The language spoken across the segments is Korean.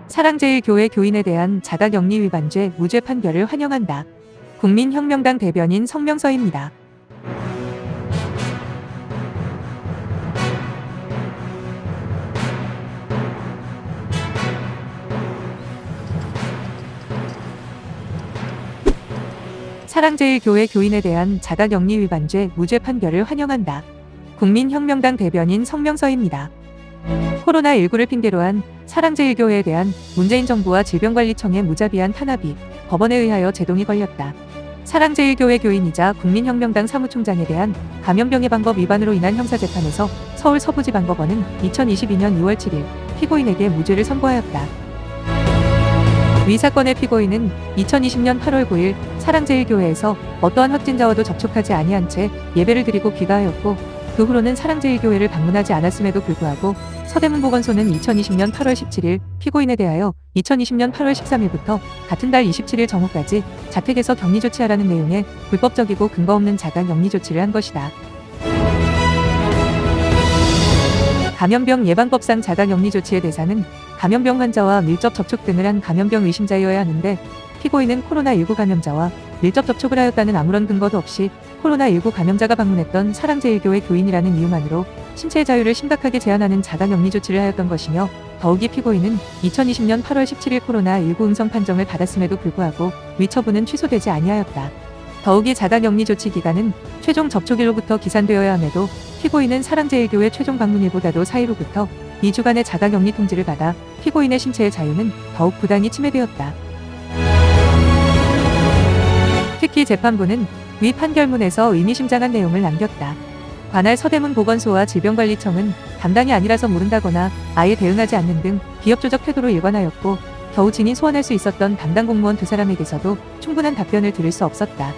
사랑제일교회 교인에 대한 자가격리 위반죄 무죄 판결을 환영한다. 국민혁명당 대변인 성명서입니다. 사랑제일교회 교인에 대한 자가격리 위반죄 무죄 판결을 환영한다. 국민혁명당 대변인 성명서입니다. 코로나19를 핑계로 한 사랑제일교회에 대한 문재인 정부와 질병관리청의 무자비한 탄압이 법원에 의하여 제동이 걸렸다. 사랑제일교회 교인이자 국민혁명당 사무총장에 대한 감염병 예방법 위반으로 인한 형사재판에서 서울 서부지방법원은 2022년 2월 7일 피고인에게 무죄를 선고하였다. 위 사건의 피고인은 2020년 8월 9일 사랑제일교회에서 어떠한 확진자와도 접촉하지 아니한 채 예배를 드리고 귀가하였고, 그 후로는 사랑제일교회를 방문하지 않았음에도 불구하고 서대문보건소는 2020년 8월 17일 피고인에 대하여 2020년 8월 13일부터 같은 달 27일 정오까지 자택에서 격리 조치하라는 내용의 불법적이고 근거 없는 자가격리 조치를 한 것이다. 감염병 예방법상 자가격리 조치의 대상은 감염병 환자와 밀접 접촉 등을 한 감염병 의심자여야 하는데, 피고인은 코로나19 감염자와 밀접 접촉을 하였다는 아무런 근거도 없이 코로나19 감염자가 방문했던 사랑제일교회 교인이라는 이유만으로 신체의 자유를 심각하게 제한하는 자가격리 조치를 하였던 것이며, 더욱이 피고인은 2020년 8월 17일 코로나19 음성 판정을 받았음에도 불구하고 위처분은 취소되지 아니하였다. 더욱이 자가격리 조치 기간은 최종 접촉일로부터 기산되어야 함에도 피고인은 사랑제일교회 최종 방문일보다도 4일 후부터 2주간의 자가격리 통지를 받아 피고인의 신체의 자유는 더욱 부당히 침해되었다. 특히 재판부는 위 판결문에서 의미심장한 내용을 남겼다. 관할 서대문보건소와 질병관리청은 담당이 아니라서 모른다거나 아예 대응하지 않는 등 비협조적 태도로 일관하였고, 겨우 증인 소환할 수 있었던 담당 공무원 2사람에게서도 충분한 답변을 들을 수 없었다.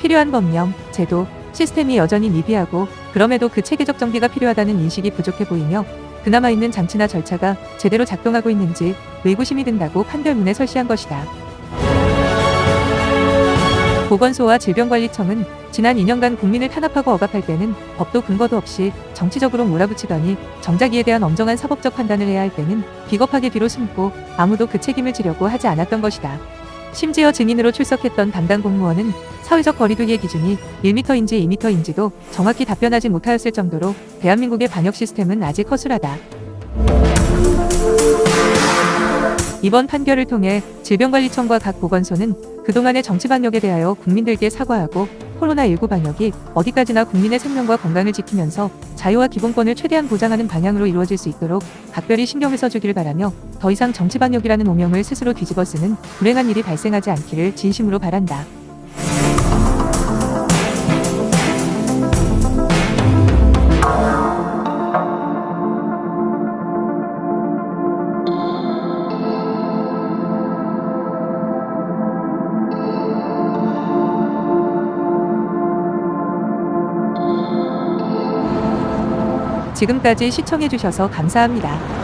필요한 법령, 제도, 시스템이 여전히 미비하고, 그럼에도 그 체계적 정비가 필요하다는 인식이 부족해 보이며, 그나마 있는 장치나 절차가 제대로 작동하고 있는지 의구심이 든다고 판결문에 설시한 것이다. 보건소와 질병관리청은 지난 2년간 국민을 탄압하고 억압할 때는 법도 근거도 없이 정치적으로 몰아붙이더니, 정작 이에 대한 엄정한 사법적 판단을 해야 할 때는 비겁하게 뒤로 숨고 아무도 그 책임을 지려고 하지 않았던 것이다. 심지어 증인으로 출석했던 담당 공무원은 사회적 거리두기의 기준이 1m인지 2m인지도 정확히 답변하지 못하였을 정도로 대한민국의 방역 시스템은 아직 허술하다. 이번 판결을 통해 질병관리청과 각 보건소는 그동안의 정치 방역에 대하여 국민들께 사과하고, 코로나19 방역이 어디까지나 국민의 생명과 건강을 지키면서 자유와 기본권을 최대한 보장하는 방향으로 이루어질 수 있도록 각별히 신경을 써주길 바라며, 더 이상 정치 방역이라는 오명을 스스로 뒤집어 쓰는 불행한 일이 발생하지 않기를 진심으로 바란다. 지금까지 시청해주셔서 감사합니다.